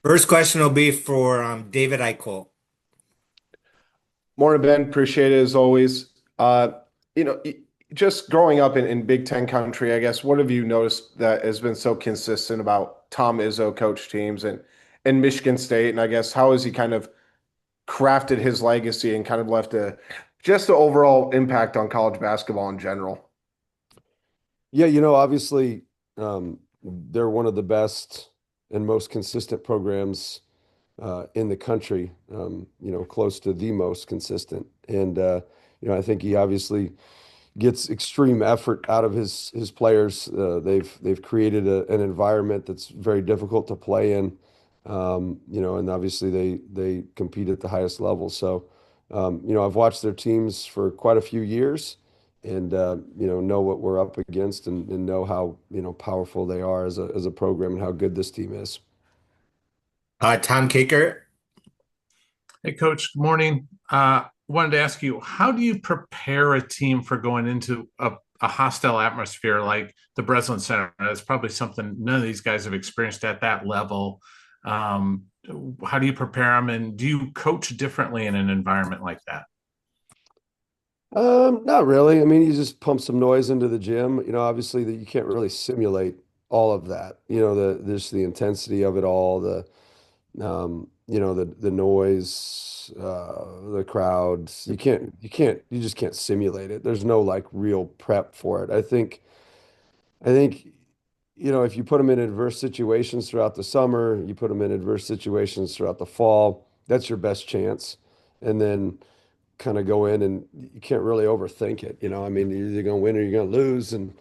First question will be for David Eichel. Morning, Ben. Appreciate it as always. You know, y- just growing up in Big Ten country, I guess, what have you noticed that has been so consistent about Tom Izzo coach teams and Michigan State? And I guess how has he kind of crafted his legacy and kind of left a just the overall impact on college basketball in general? Yeah, obviously, they're one of the best and most consistent programs in the country, close to the most consistent. And I think he obviously gets extreme effort out of his players. They've created an environment that's very difficult to play in. And obviously they compete at the highest level. So, I've watched their teams for quite a few years and know what we're up against and know how, powerful they are as a program and how good this team is. Tom Kicker. Hey, Coach, good morning. Wanted to ask you, how do you prepare a team for going into a hostile atmosphere like the Breslin Center? That's probably something none of these guys have experienced at that level. Um, how do you prepare them, and do you coach differently in an environment like that? Not really. I mean, you just pump some noise into the gym. Obviously that you can't really simulate all of that. Just the intensity of it all, the noise, the crowds. You just can't simulate it. There's no like real prep for it. I think, if you put them in adverse situations throughout the summer, you put them in adverse situations throughout the fall, that's your best chance. And then kind of go in and you can't really overthink it. I mean, you're either going to win or you're going to lose. And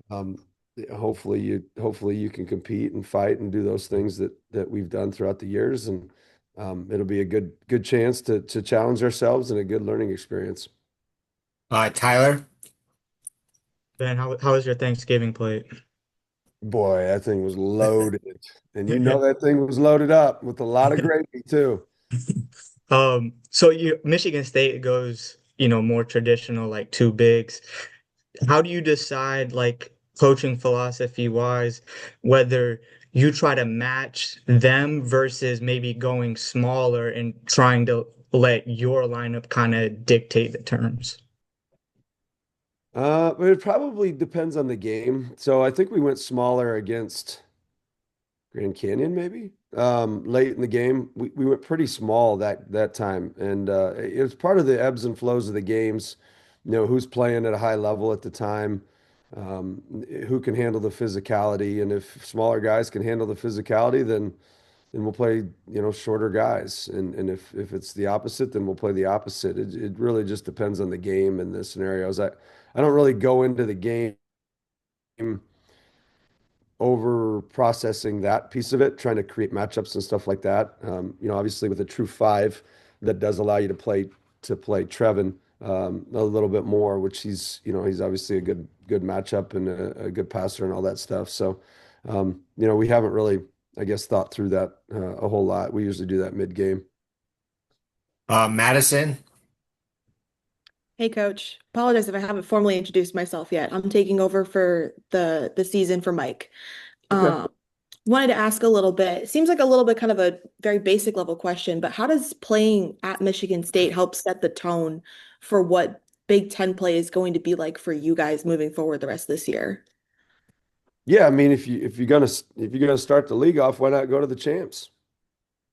um, hopefully you can compete and fight and do those things that we've done throughout the years. And it'll be a good chance to challenge ourselves and a good learning experience. Tyler. Ben, how was your Thanksgiving plate? Boy, that thing was loaded. And that thing was loaded up with a lot of gravy too. So Michigan State goes, more traditional, like two bigs. How do you decide, like coaching philosophy wise, whether you try to match them versus maybe going smaller and trying to let your lineup kind of dictate the terms? But it probably depends on the game. So I think we went smaller against Grand Canyon, maybe. Late in the game, we went pretty small that time, and it was part of the ebbs and flows of the games. Who's playing at a high level at the time, um, who can handle the physicality, and if smaller guys can handle the physicality, then we'll play shorter guys, and if it's the opposite, then we'll play the opposite. It really just depends on the game and the scenarios. I don't really go into the game over processing that piece of it, trying to create matchups and stuff like that. Obviously with a true five, that does allow you to play Trevin a little bit more, which he's obviously a good matchup and a good passer and all that stuff. So we haven't really, I guess, thought through that a whole lot. We usually do that mid game. Madison. Hey coach, apologize if I haven't formally introduced myself yet. I'm taking over for the season for Mike. Okay. Um, Wanted to ask a little bit. It seems like a little bit kind of a very basic level question, but how does playing at Michigan State help set the tone for what Big Ten play is going to be like for you guys moving forward the rest of this year? Yeah, I mean, if you're gonna start the league off, why not go to the champs?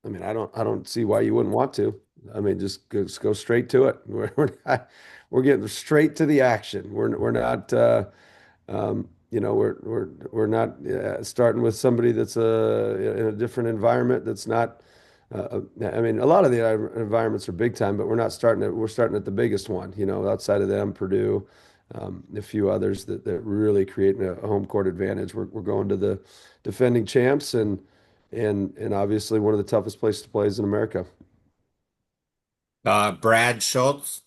I mean, I don't see why you wouldn't want to. I mean, just go straight to it. We're getting straight to the action. We're not we're not starting with somebody that's in a different environment that's not. I mean, a lot of the environments are big time, but we're starting at the biggest one. Outside of them, Purdue, a few others that really create a home court advantage. We're going to the defending champs and obviously one of the toughest places to play is in America. Brad Schultz.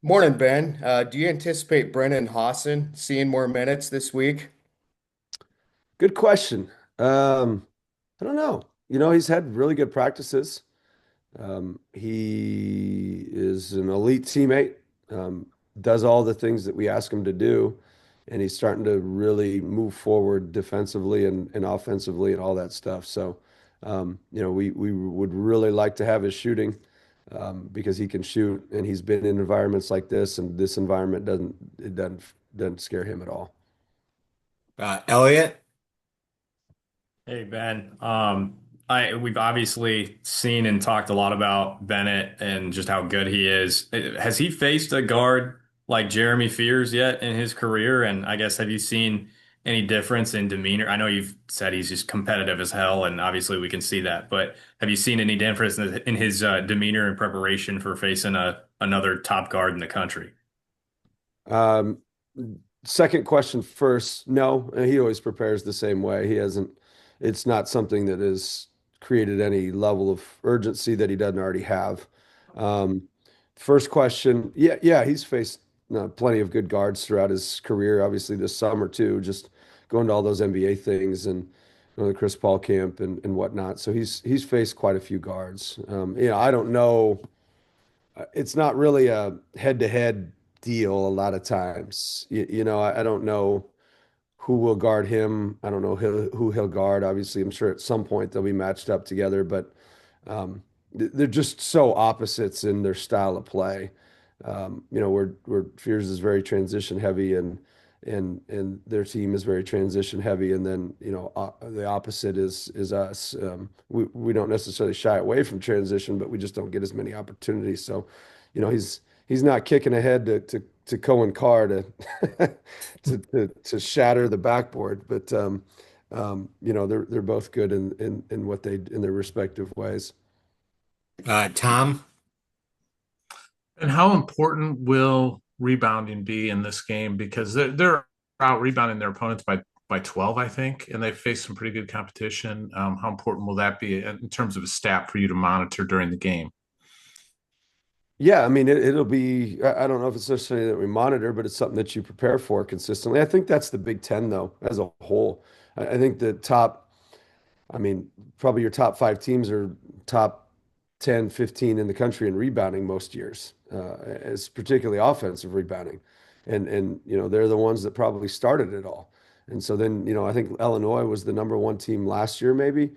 Morning, Ben. Do you anticipate Brennan Hassan seeing more minutes this week? Good question. I don't know. He's had really good practices. He is an elite teammate, does all the things that we ask him to do, and he's starting to really move forward defensively and offensively and all that stuff. So, We would really like to have his shooting because he can shoot and he's been in environments like this, and this environment doesn't scare him at all. Elliot. Hey Ben, we've obviously seen and talked a lot about Bennett and just how good he is. Has he faced a guard like Jeremy Fears yet in his career? And I guess have you seen any difference in demeanor? I know you've said he's just competitive as hell, and obviously we can see that. But have you seen any difference in his demeanor and preparation for facing another top guard in the country? Um, Second question first. No, he always prepares the same way. It's not something that has created any level of urgency that he doesn't already have. Um, First question. Yeah, he's faced plenty of good guards throughout his career, obviously this summer too, just going to all those NBA things and the Chris Paul camp and whatnot. So he's faced quite a few guards. I don't know. It's not really a head-to-head deal a lot of times. I don't know who will guard him. I don't know who he'll guard. Obviously, I'm sure at some point they'll be matched up together, but they're just so opposites in their style of play. Where Fears is very transition heavy and their team is very transition heavy, and then the opposite is us. We don't necessarily shy away from transition, but we just don't get as many opportunities. So, he's not kicking ahead to Cohen Carr to shatter the backboard, but they're both good in what they in their respective ways. Tom. And how important will rebounding be in this game? Because they're out rebounding their opponents by 12, I think, and they face some pretty good competition. How important will that be in terms of a stat for you to monitor during the game? Yeah, I mean, it'll be, I don't know if it's necessarily that we monitor, but it's something that you prepare for consistently. I think that's the Big Ten, though, as a whole. I think I mean, probably your top five teams are top 10, 15 in the country in rebounding most years, as particularly offensive rebounding. And they're the ones that probably started it all. And so then, I think Illinois was the number one team last year, maybe,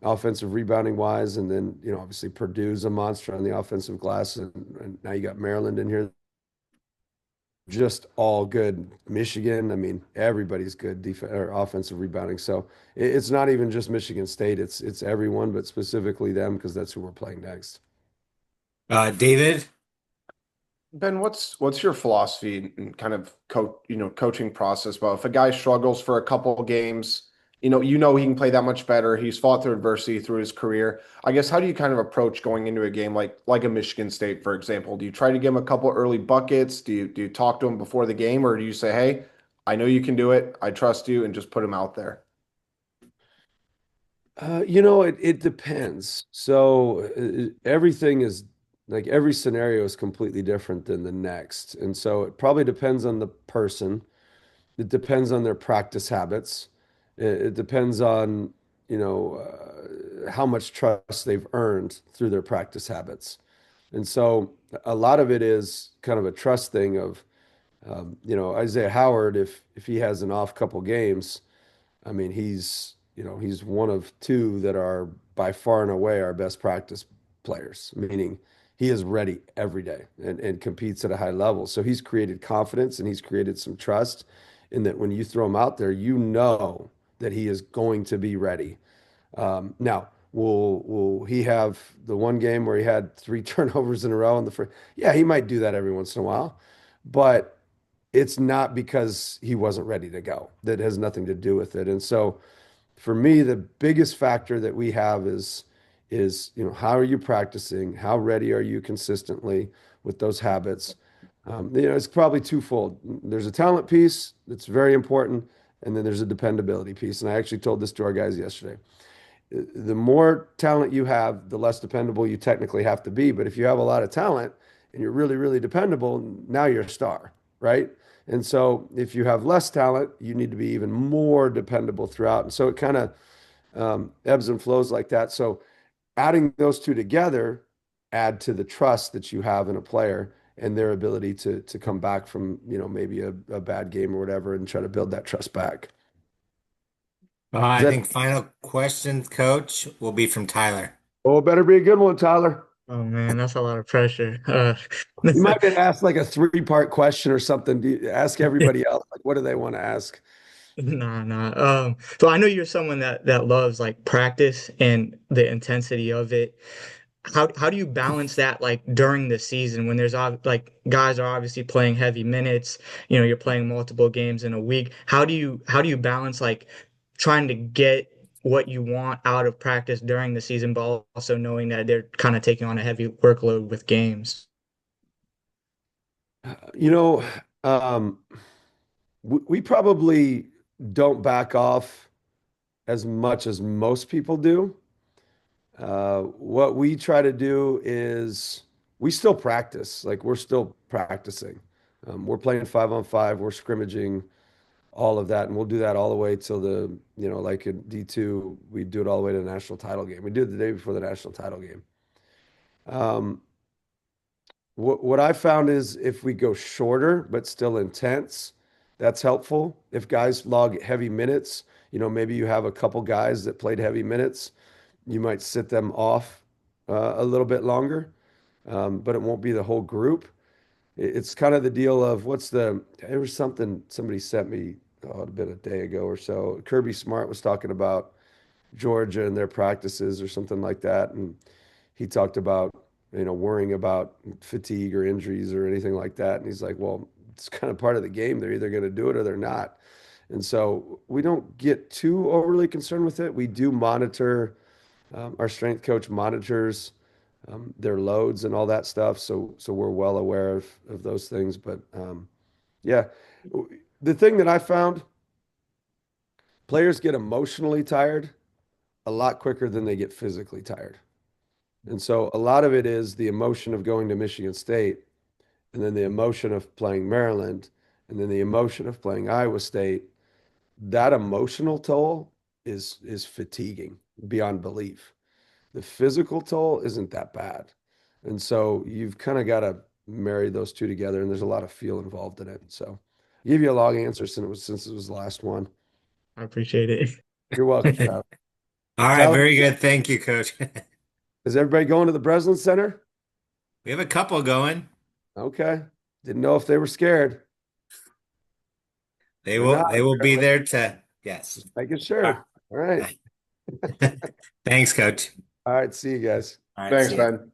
offensive rebounding wise. And then, obviously Purdue's a monster on the offensive glass. And now you got Maryland in here, just all good. Michigan, I mean, everybody's good defense or offensive rebounding. So it's not even just Michigan State, it's everyone, but specifically them because that's who we're playing next. David. Ben, what's your philosophy and kind of coaching process? Well, if a guy struggles for a couple of games, he can play that much better. He's fought through adversity through his career. I guess how do you kind of approach going into a game like a Michigan State, for example? Do you try to give him a couple early buckets? Do you talk to him before the game, or do you say, "Hey, I know you can do it. I trust you," and just put him out there? It depends. So everything is like every scenario is completely different than the next. And so it probably depends on the person. It depends on their practice habits. It depends on, how much trust they've earned through their practice habits. And so a lot of it is kind of a trust thing of, Isaiah Howard, if he has an off couple games, I mean, he's one of two that are by far and away our best practice players, meaning he is ready every day and competes at a high level. So he's created confidence and he's created some trust in that when you throw him out there, that he is going to be ready. Now, will he have the one game where he had three turnovers in a row in the first? Yeah, he might do that every once in a while, but it's not because he wasn't ready to go. That has nothing to do with it. And so for me, the biggest factor that we have is how are you practicing? How ready are you consistently with those habits? It's probably twofold. There's a talent piece that's very important, and then there's a dependability piece. And I actually told this to our guys yesterday. The more talent you have, the less dependable you technically have to be. But if you have a lot of talent and you're really, really dependable, now you're a star, right? And so if you have less talent, you need to be even more dependable throughout. And so it kind of ebbs and flows like that. So adding those two together add to the trust that you have in a player and their ability to come back from, maybe a bad game or whatever and try to build that trust back. I Is that, think final question, coach, will be from Tyler. oh, it better be a good one, Tyler. Oh man, that's a lot of pressure. You might have asked like a three-part question or something. Ask everybody else, like, what do they want to ask? Nah, nah. So I know you're someone that loves like practice and the intensity of it. How do you balance that like during the season when like guys are obviously playing heavy minutes, you're playing multiple games in a week. How do you balance like trying to get what you want out of practice during the season, but also knowing that they're kind of taking on a heavy workload with games? You know, um, we probably don't back off as much as most people do. What we try to do is we still practice, like we're still practicing. We're playing 5-on-5, we're scrimmaging, all of that, and we'll do that all the way till like in D2, we do it all the way to the national title game. We do it the day before the national title game. Um, what I found is if we go shorter but still intense, that's helpful. If guys log heavy minutes, maybe you have a couple guys that played heavy minutes, you might sit them off a little bit longer, but it won't be the whole group. It's kind of the deal of there was something somebody sent me, oh, it'd been a day ago or so. Kirby Smart was talking about Georgia and their practices or something like that. And he talked about, worrying about fatigue or injuries or anything like that. And he's like, well, it's kind of part of the game. They're either going to do it or they're not. And so we don't get too overly concerned with it. We do monitor, our strength coach monitors their loads and all that stuff. So we're well aware of those things. But yeah, the thing that I found, players get emotionally tired a lot quicker than they get physically tired. And so a lot of it is the emotion of going to Michigan State, and then the emotion of playing Maryland, and then the emotion of playing Iowa State. That emotional toll is fatiguing beyond belief. The physical toll isn't that bad. And so you've kind of got to marry those two together, and there's a lot of feel involved in it. So I'll give you a long answer since it was the last one. I appreciate it. You're welcome, Tyler. All right, Tyler, very good. Thank you, coach. is everybody going to the Breslin Center? We have a couple going. Okay. Didn't know if they were scared. They They're will not. they will be Apparently. there to yes. Just making All sure. All right. right. Thanks, coach. All right. See you guys. All right, Thanks, see ya. Ben.